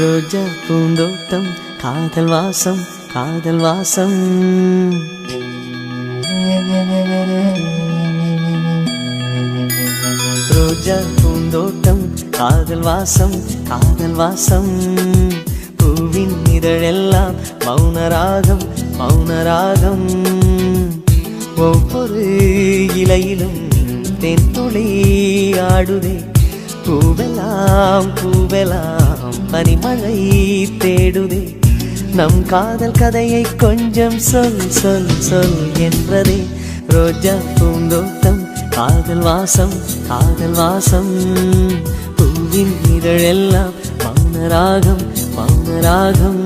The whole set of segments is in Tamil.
ரோஜா பூந்தோட்டம் காதல் வாசம் காதல் வாசம். ரோஜா பூந்தோட்டம் காதல் வாசம் காதல் வாசம். பூவின் இதழெல்லாம் மௌனராகம் மௌனராகம். ஒவ்வொரு இலையிலும் தென்துளி ஆடுதே. பூவெல்லாம் பூவெல்லாம் பனிமழை தேடுதே. நம் காதல் கதையை கொஞ்சம் சொல் சொல் சொல் என்றதே. ரோஜா பூந்தோட்டம் காதல் வாசம் காதல் வாசம். பூவின் இதழெல்லாம் மௌனராகம் மௌனராகம்.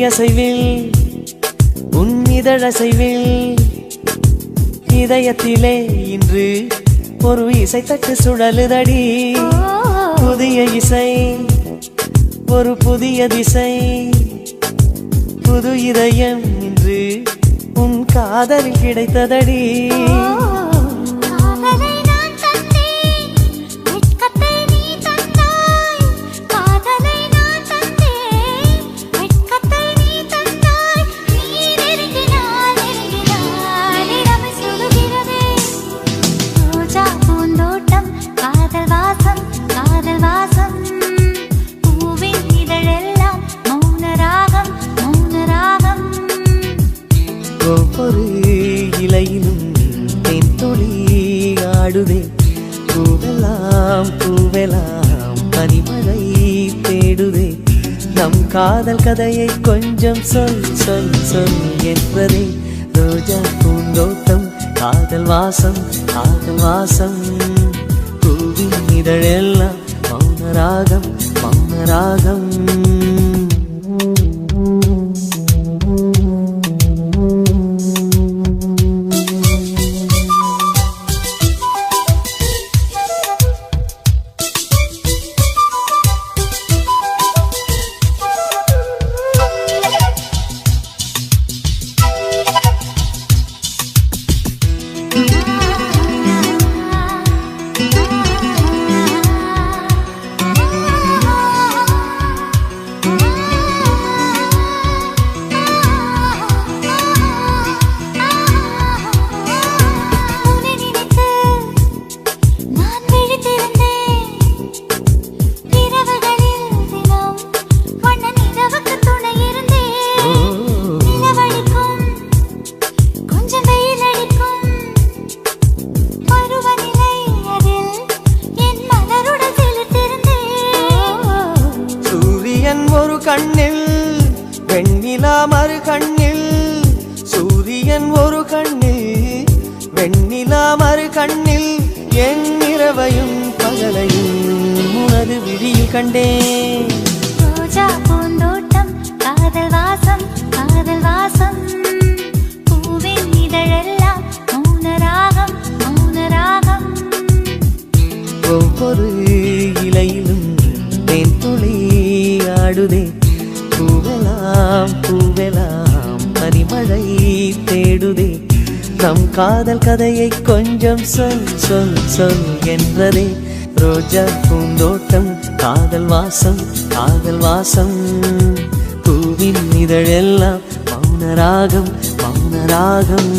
அசைவில் உன் இதழசைவில் இதயத்திலே இன்று ஒரு இசை தட்டு சுழலுதடி. புதிய இசை ஒரு புதிய திசை. புது இதயம் இன்று உன் காதலில் கிடைத்ததடி. ஒவ்வொரு இலையிலும் தென்துளி ஆடுதே. பூவெல்லாம் பூவெல்லாம் பனிமழை தேடுதே. நம் காதல் கதையை கொஞ்சம் சொல் சொல் சொல் என்றதே. ரோஜா பூந்தோட்டம் காதல் வாசம் காதல் வாசம். பூவின் இதழெல்லாம் மௌனராகம் மௌனராகம். ஒரு கண்ணில் வெண்ணிலா மறு கண்ணில். சூரியன் ஒரு கண்ணில் வெண்ணிலா மறு கண்ணில். என் இரவையும் பகலையும் உனது விழியில் கண்டேன். ரோஜா பூந்தோட்டம் காதல் வாசம் காதல் வாசம். பூவின் இதழெல்லாம் மௌனராகம் மௌனராகம். ஒவ்வொரு இலையிலும் தென்துளி ஆடுதே. பூவெல்லாம் பூவெல்லாம் பனிமழை தேடுதே. நம் காதல் கதையை கொஞ்சம் சொல் சொல் சொல் என்றதே. ரோஜா பூந்தோட்டம் காதல் வாசம் காதல் வாசம். பூவின் இதழெல்லாம் மௌனராகம் மௌனராகம்.